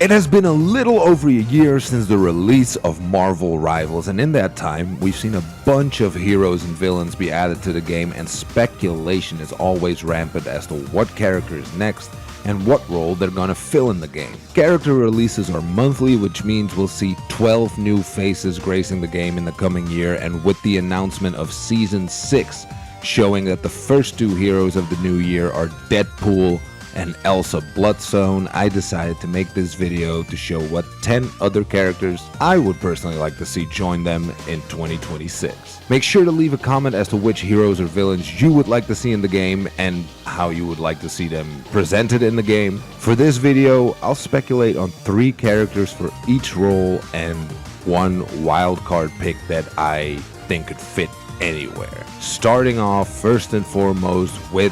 It has been a little over a year since the release of Marvel Rivals, and in that time, we've seen a bunch of heroes and villains be added to the game, and speculation is always rampant as to what character is next and what role they're gonna fill in the game. Character releases are monthly, which means we'll see 12 new faces gracing the game in the coming year, and with the announcement of Season 6 showing that the first two heroes of the new year are Deadpool and Elsa Bloodstone, I decided to make this video to show what 10 other characters I would personally like to see join them in 2026. Make sure to leave a comment as to which heroes or villains you would like to see in the game and how you would like to see them presented in the game. For this video, I'll speculate on 3 characters for each role and 1 wildcard pick that I think could fit anywhere. Starting off first and foremost with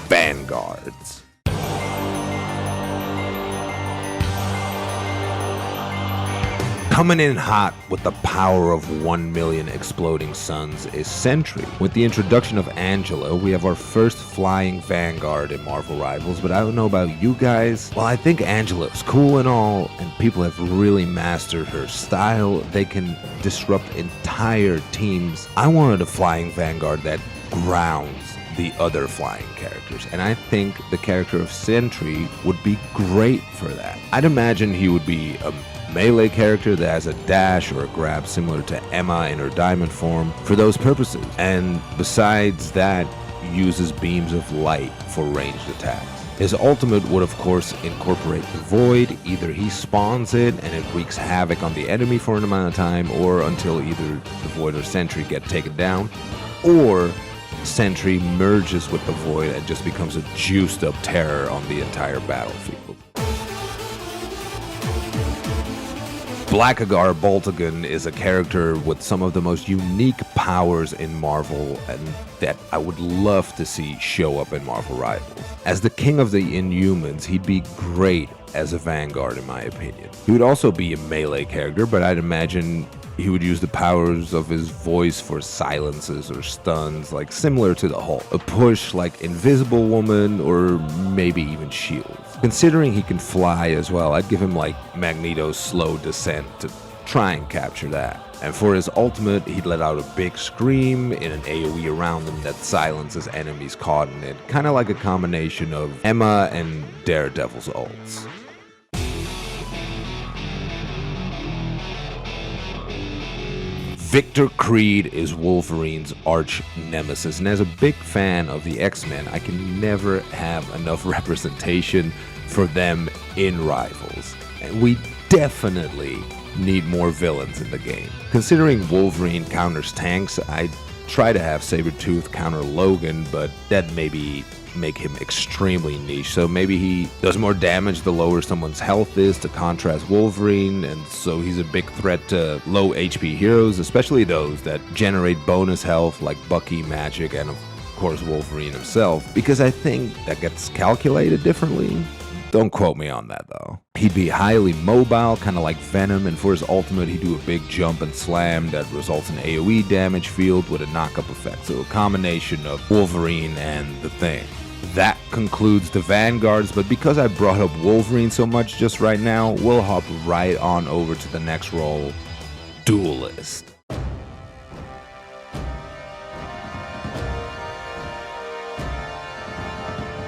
Vanguards. Coming in hot with the power of 1 million exploding suns is Sentry. With the introduction of Angela, we have our first flying Vanguard in Marvel Rivals, but I don't know about you guys. Well, I think Angela is cool and all, and people have really mastered her style. They can disrupt entire teams. I wanted a flying Vanguard that grounds the other flying characters, and I think the character of Sentry would be great for that. I'd imagine he would be a melee character that has a dash or a grab similar to Emma in her diamond form for those purposes, and besides that, uses beams of light for ranged attacks. His ultimate would of course incorporate the Void. Either he spawns it and it wreaks havoc on the enemy for an amount of time, or until either the Void or Sentry get taken down, or Sentry merges with the Void and just becomes a juiced up terror on the entire battlefield. Blackagar Boltagon is a character with some of the most unique powers in Marvel, and that I would love to see show up in Marvel Rivals. As the king of the Inhumans, he'd be great as a Vanguard in my opinion. He would also be a melee character, but I'd imagine he would use the powers of his voice for silences or stuns, like similar to the Hulk. A push like Invisible Woman, or maybe even shields. Considering he can fly as well, I'd give him like Magneto's slow descent to try and capture that. And for his ultimate, he'd let out a big scream in an AoE around him that silences enemies caught in it, kind of like a combination of Emma and Daredevil's ults. Victor Creed is Wolverine's arch nemesis, and as a big fan of the X-Men, I can never have enough representation for them in Rivals. And we definitely need more villains in the game. Considering Wolverine counters tanks, I'd try to have Sabretooth counter Logan, but that maybe make him extremely niche, so maybe he does more damage the lower someone's health is, to contrast Wolverine, and so he's a big threat to low HP heroes, especially those that generate bonus health like Bucky, Magic, and of course Wolverine himself, because I think that gets calculated differently. Don't quote me on that though. He'd be highly mobile, kind of like Venom, and for his ultimate he'd do a big jump and slam that results in AoE damage field with a knock-up effect, so a combination of Wolverine and the Thing. That concludes the Vanguards, but because I brought up Wolverine so much just right now, we'll hop right on over to the next role, Duelist.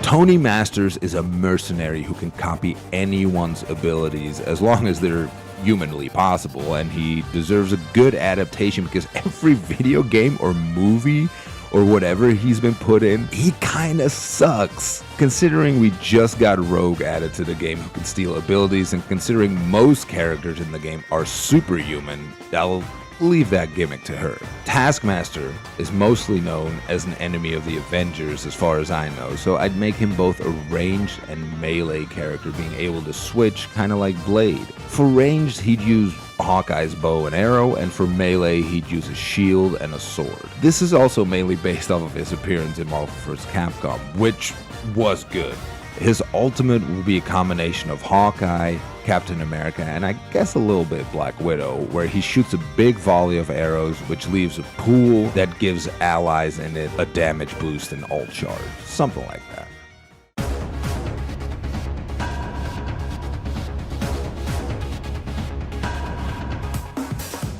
Tony Masters is a mercenary who can copy anyone's abilities as long as they're humanly possible, and he deserves a good adaptation because every video game or movie or whatever he's been put in, he kinda sucks. Considering we just got Rogue added to the game who can steal abilities, and considering most characters in the game are superhuman, I'll leave that gimmick to her. Taskmaster is mostly known as an enemy of the Avengers as far as I know, so I'd make him both a ranged and melee character, being able to switch, kinda like Blade. For ranged, he'd use Hawkeye's bow and arrow, and for melee, he'd use a shield and a sword. This is also mainly based off of his appearance in Marvel vs. Capcom, which was good. His ultimate will be a combination of Hawkeye, Captain America, and I guess a little bit Black Widow, where he shoots a big volley of arrows, which leaves a pool that gives allies in it a damage boost and ult charge, something like that.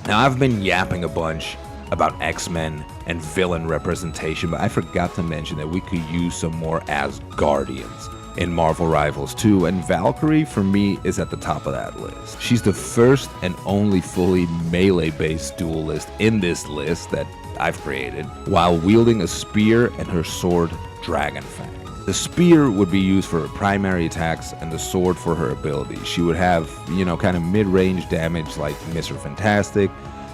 Now, I've been yapping a bunch about X-Men and villain representation, but I forgot to mention that we could use some more Asgardians in Marvel Rivals 2, and Valkyrie, for me, is at the top of that list. She's the first and only fully melee-based duelist in this list that I've created, while wielding a spear and her sword, Dragonfang. The spear would be used for her primary attacks and the sword for her abilities. She would have, kind of mid-range damage like Mr. Fantastic,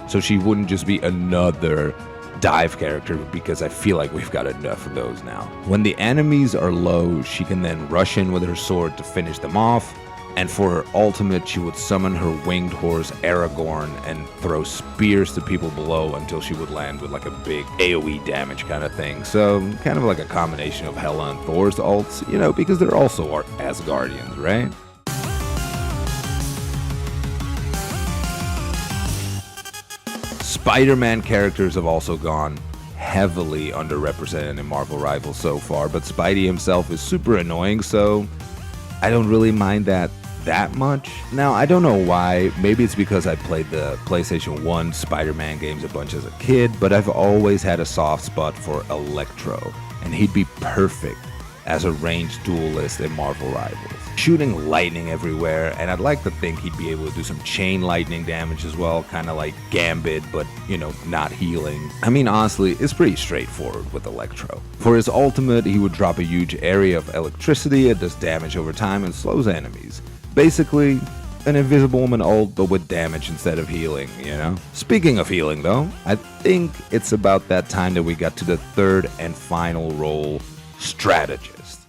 so she wouldn't just be another dive character, because I feel like we've got enough of those now. When the enemies are low, she can then rush in with her sword to finish them off, and for her ultimate, she would summon her winged horse Aragorn and throw spears to people below until she would land with like a big AoE damage kind of thing. So kind of like a combination of Hela and Thor's ults, because they're also Asgardians, right? Spider-Man characters have also gone heavily underrepresented in Marvel Rivals so far, but Spidey himself is super annoying, so I don't really mind that much. Now, I don't know why. Maybe it's because I played the PlayStation 1 Spider-Man games a bunch as a kid, but I've always had a soft spot for Electro, and he'd be perfect as a ranged duelist in Marvel Rivals. Shooting lightning everywhere, and I'd like to think he'd be able to do some chain lightning damage as well, kind of like Gambit, but, not healing. I mean, honestly, it's pretty straightforward with Electro. For his ultimate, he would drop a huge area of electricity, it does damage over time, and slows enemies. Basically, an Invisible Woman ult, but with damage instead of healing, Speaking of healing, though, I think it's about that time that we got to the third and final role, Strategist.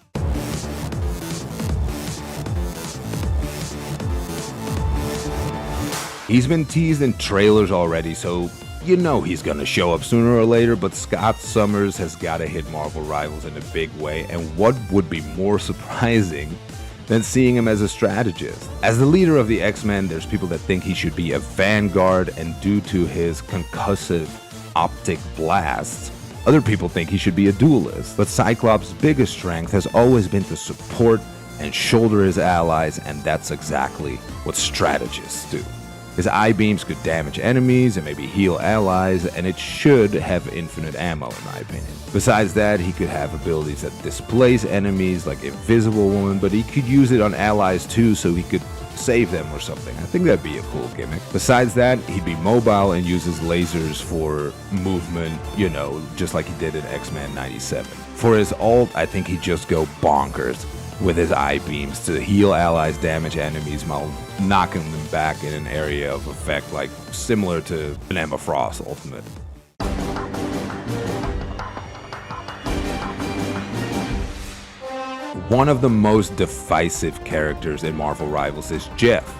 He's been teased in trailers already, so he's gonna show up sooner or later, but Scott Summers has gotta hit Marvel Rivals in a big way, and what would be more surprising than seeing him as a strategist? As the leader of the X-Men, there's people that think he should be a vanguard, and due to his concussive optic blasts, other people think he should be a duelist. But Cyclops' biggest strength has always been to support and shoulder his allies, and that's exactly what strategists do. His eye beams could damage enemies and maybe heal allies, and it should have infinite ammo in my opinion. Besides that, he could have abilities that displace enemies like Invisible Woman, but he could use it on allies too, so he could save them or something. I think that'd be a cool gimmick. Besides that, he'd be mobile and uses lasers for movement, just like he did in X-Men 97. For his ult, I think he'd just go bonkers with his eye beams to heal allies, damage enemies while knocking them back in an area of effect, like similar to an Emma Frost ultimate. One of the most divisive characters in Marvel Rivals is Jeff,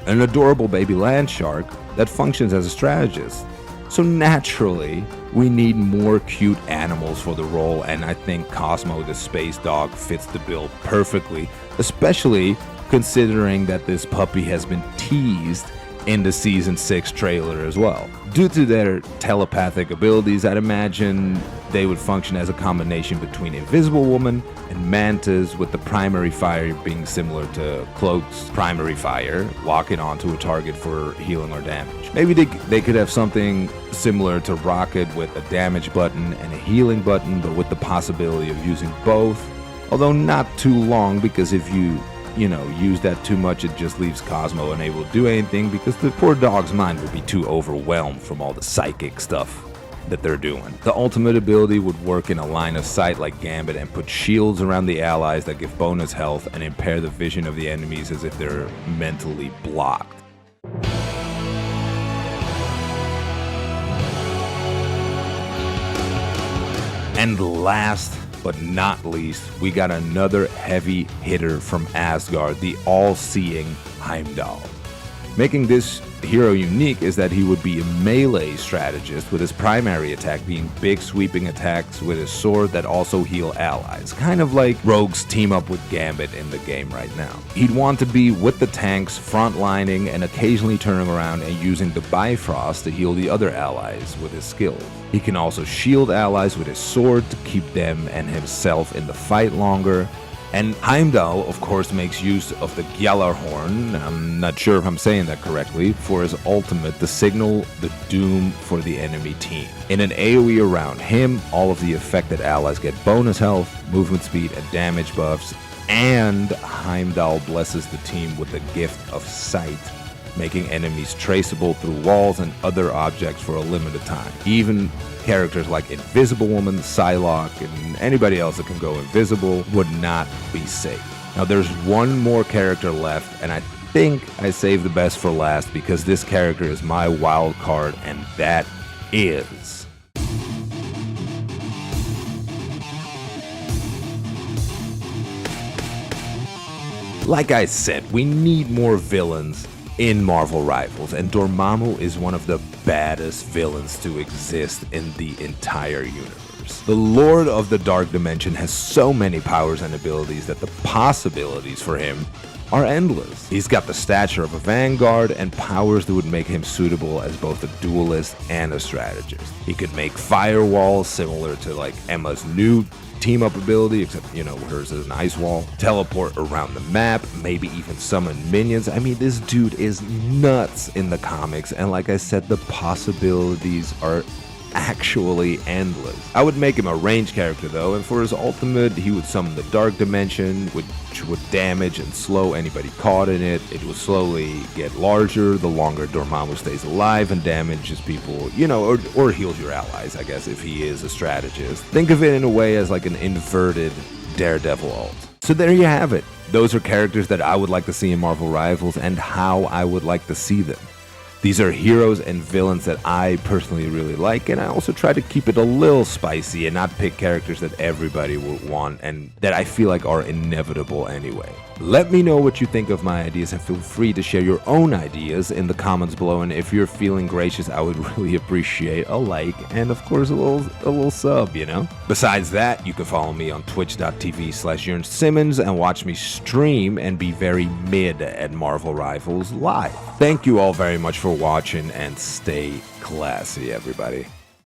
an adorable baby land shark that functions as a strategist. So naturally, we need more cute animals for the role, and I think Cosmo the space dog fits the bill perfectly, especially considering that this puppy has been teased in the Season 6 trailer as well. Due to their telepathic abilities, I'd imagine they would function as a combination between Invisible Woman and Mantis, with the primary fire being similar to Cloak's primary fire, locking onto a target for healing or damage. Maybe they could have something similar to Rocket with a damage button and a healing button, but with the possibility of using both, although not too long, because if you use that too much, it just leaves Cosmo unable to do anything, because the poor dog's mind would be too overwhelmed from all the psychic stuff that they're doing. The ultimate ability would work in a line of sight like Gambit and put shields around the allies that give bonus health and impair the vision of the enemies as if they're mentally blocked. And last but not least, we got another heavy hitter from Asgard, the all-seeing Heimdall. Making this hero unique is that he would be a melee strategist, with his primary attack being big sweeping attacks with his sword that also heal allies, kind of like Rogue's team up with Gambit in the game right now. He'd want to be with the tanks, frontlining, and occasionally turning around and using the Bifrost to heal the other allies with his skills. He can also shield allies with his sword to keep them and himself in the fight longer, And Heimdall, of course, makes use of the Gjallarhorn, I'm not sure if I'm saying that correctly, for his ultimate to signal the doom for the enemy team. In an AoE around him, all of the affected allies get bonus health, movement speed, and damage buffs, and Heimdall blesses the team with the gift of sight, making enemies traceable through walls and other objects for a limited time. Even characters like Invisible Woman, Psylocke, and anybody else that can go invisible would not be safe. Now there's one more character left, and I think I saved the best for last because this character is my wild card, and that is... Like I said, we need more villains in Marvel Rivals, and Dormammu is one of the baddest villains to exist in the entire universe. The Lord of the Dark Dimension has so many powers and abilities that the possibilities for him are endless. He's got the stature of a vanguard and powers that would make him suitable as both a duelist and a strategist. He could make firewalls similar to like Emma's new team-up ability, except, hers is an ice wall, teleport around the map, maybe even summon minions. I mean, this dude is nuts in the comics, and like I said, the possibilities are actually endless. I would make him a range character though, and for his ultimate, he would summon the Dark Dimension, which would damage and slow anybody caught in it. It would slowly get larger the longer Dormammu stays alive and damages people, or heals your allies, I guess, if he is a strategist. Think of it in a way as like an inverted Daredevil ult. So there you have it. Those are characters that I would like to see in Marvel Rivals and how I would like to see them. These are heroes and villains that I personally really like, and I also try to keep it a little spicy and not pick characters that everybody would want and that I feel like are inevitable anyway. Let me know what you think of my ideas, and feel free to share your own ideas in the comments below. And if you're feeling gracious, I would really appreciate a like and of course a little sub, Besides that, you can follow me on twitch.tv/JernSimmons and watch me stream and be very mid at Marvel Rivals live. Thank you all very much for watching, and stay classy, everybody.